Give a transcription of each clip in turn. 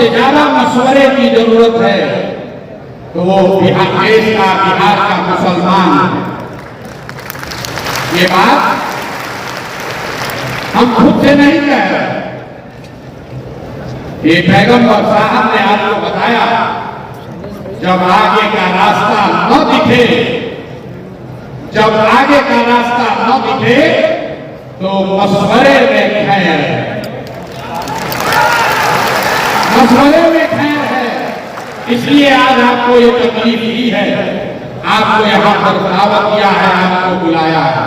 सबसे ज्यादा मशवरे की जरूरत है तो वो देश का, बिहार का मुसलमान है। ये बात हम खुद से नहीं कह रहे, ये पैगंबर साहब ने आपको बताया, जब आगे का रास्ता न दिखे, जब आगे का रास्ता न दिखे तो मशवरे में खैर है, मशवरे में खैर है। इसलिए आज आपको ये तकलीफ दी है, आपको यहाँ पर दावत दिया है, आपको बुलाया है।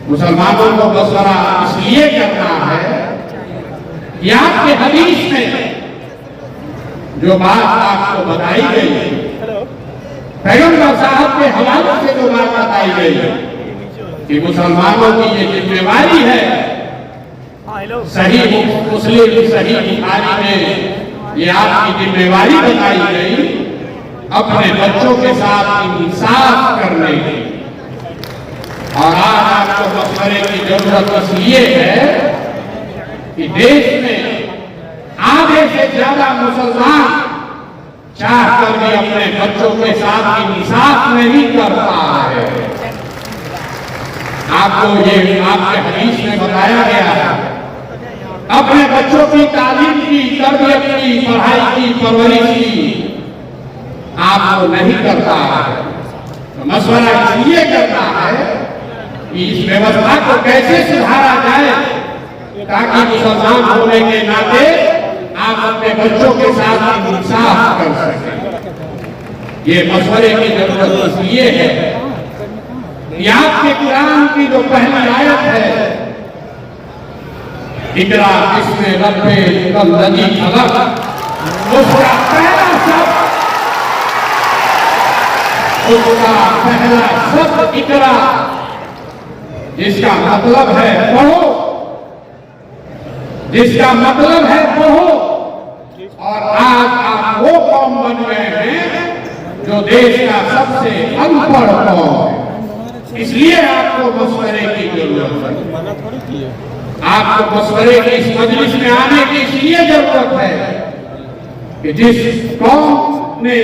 मुसलमानों को मशवरा इसलिए करना है कि आपके हदीस में जो बात आपको बताई गई, पैगंबर साहब के हवाले से जो बात बताई गई कि मुसलमानों की ये जिम्मेवारी है, सही मुस्लिम, सही बुखारी में ये आपकी जिम्मेवारी बताई गई अपने बच्चों के साथ इंसाफ करने की। और आज आपको मशवरे की जरूरत इसलिए है कि देश में आधे से ज्यादा मुसलमान चाहकर भी अपने बच्चों के साथ इंसाफ नहीं कर पा रहे। आपको ये आपके हदीस में बताया गया है, अपने बच्चों की तालीम की, तरबियत की, पढ़ाई की, परवरिश की आपको नहीं करता है। तो मशवरा इसलिए करना है कि इस व्यवस्था को कैसे सुधारा जाए ताकि मुसलमान होने के नाते आप अपने बच्चों के साथ इंसाफ कर सकें। ये मशवरे की जरूरत इसलिए है कि आपके कुरान की जो पहली आयत है, इकरा इसमें रब्बे कल्लज़ी खलक़, उसका पहला शब्द, उसका पहला शब्द इकरा, जिसका मतलब है पढ़ो, जिसका मतलब है पढ़ो। और आज आप वो कौम बन गए हैं जो देश का सबसे अनपढ़ कौम है। इसलिए आपको मशवरे की जरूरत है, आपको मशवरे की इस मजलिस में आने की इसलिए जरूरत है कि जिस कौम ने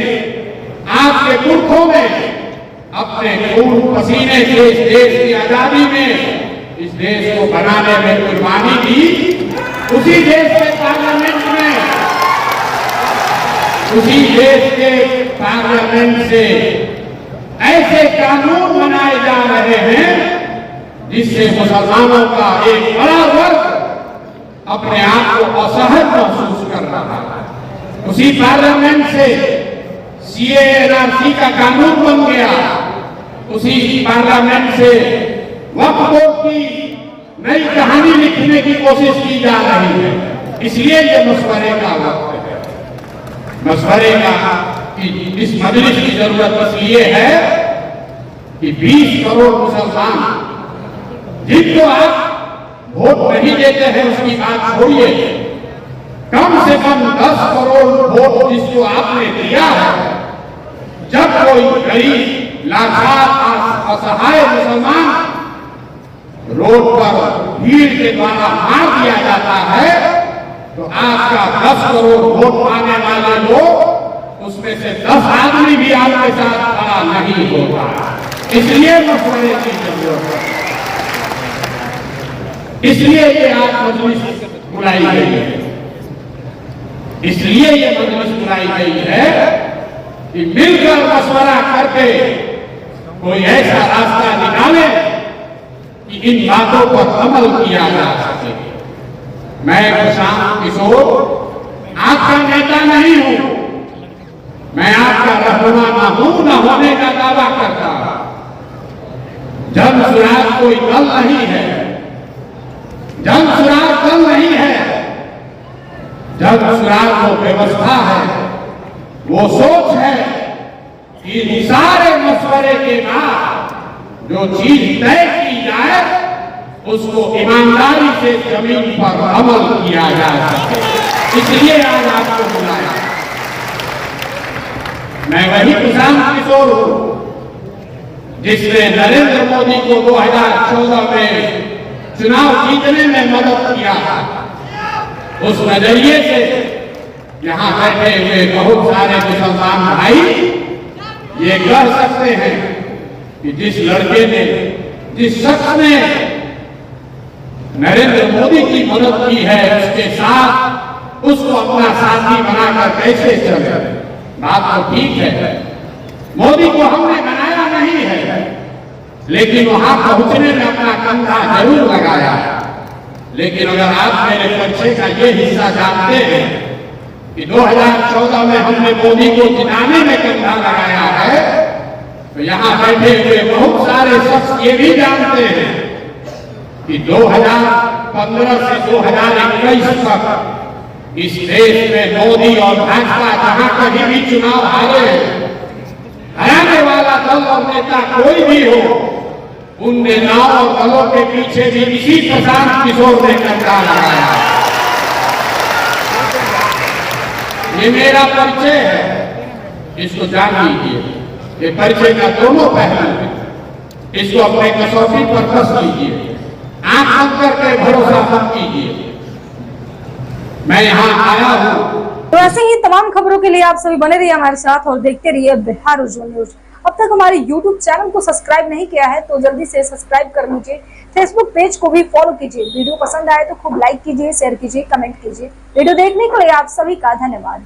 आपके पुरखों में अपने खून पसीने से इस देश की आजादी में, इस देश को बनाने में कुर्बानी दी, उसी देश के पार्लियामेंट में, उसी देश के पार्लियामेंट से ऐसे कानून बनाए जा रहे हैं जिससे मुसलमानों का एक बड़ा वर्ग अपने आप को असहज महसूस कर रहा है। उसी पार्लियामेंट से CA/NRC का कानून बन गया, उसी पार्लियामेंट से वक्फ बोर्ड की नई कहानी लिखने की कोशिश की जा रही है। इसलिए ये मशवरे का वक्त है, मशवरे का कि इस मजलिस की जरूरत इसलिए है कि 20 करोड़ मुसलमान जिनको आप वोट नहीं देते हैं उसकी बात छोड़िए, कम से कम 10 करोड़ वोट जिसको आपने दिया है, जब कोई गरीब, लाचार, असहाय मुसलमान रोड पर भीड़ के द्वारा मार दिया जाता है तो आपका 10 करोड़ वोट पाने वाले लोग, उसमें से 10 आदमी भी आपके साथ खड़ा नहीं होता। इसलिए मशवरे की जरूरत है, इसलिए ये आज मजलिस बुलाई गई है, इसलिए ये मजलिस बुलाई गई है कि मिलकर मशवरा करके कोई ऐसा रास्ता निकाले कि इन बातों पर अमल किया जा सके। मैं प्रशांत किशोर आपका नेता नहीं हूं, मैं आपका रहनुमा ना हूं, न होने का दावा करता। जन सुराग कोई दल नहीं है, जन सुराग दल नहीं है, जन सुराग वो व्यवस्था है, वो सोच है कि इन सारे मशवरे के बाद जो चीज तय की जाए उसको ईमानदारी से जमीन पर अमल किया जा सके। इसलिए आज आपको बुलाया। मैं वही प्रशांत किशोर हूं जिसने नरेंद्र मोदी को 2014 में चुनाव जीतने में मदद किया था। उस नजरिए से यहाँ बैठे हुए बहुत सारे मुसलमान भाई ये कह सकते हैं कि जिस लड़के ने, जिस शख्स ने नरेंद्र मोदी की मदद की है, उसके साथ उसको अपना साथी बनाकर कैसे चले। बात तो ठीक है, मोदी को हमने बनाया नहीं है, लेकिन वहां पहुंचने में अपना कंधा जरूर लगाया। लेकिन अगर आप मेरे परिचय का ये हिस्सा जानते हैं कि 2014 में हमने मोदी को जिताने में कंधा लगाया है, तो यहाँ बैठे हुए बहुत सारे शख्स ये भी जानते हैं कि 2015 से 2021 तक इस देश में मोदी और भाजपा जहां कहीं भी चुनाव हारे, हराने वाला दल और नेता कोई भी हो, उन नेताओं और दलों के पीछे भी इसी प्रशांत किशोर ने कंधा लगाया। ये मेरा परिचय है, इसको जान लीजिए। ये परिचय का दोनों पहलू है, इसको अपने कसौटी पर कस लीजिए, आंख बंद करके भरोसा मत कीजिए। मैं यहाँ आया हूँ। तो ऐसे ही तमाम खबरों के लिए आप सभी बने रहिए हमारे साथ और देखते रहिए बिहार उज्जवल न्यूज। अब तक हमारे YouTube चैनल को सब्सक्राइब नहीं किया है तो जल्दी से सब्सक्राइब कर लीजिए। फेसबुक पेज को भी फॉलो कीजिए। वीडियो पसंद आए तो खूब लाइक कीजिए, शेयर कीजिए, कमेंट कीजिए। वीडियो देखने के लिए आप सभी का धन्यवाद।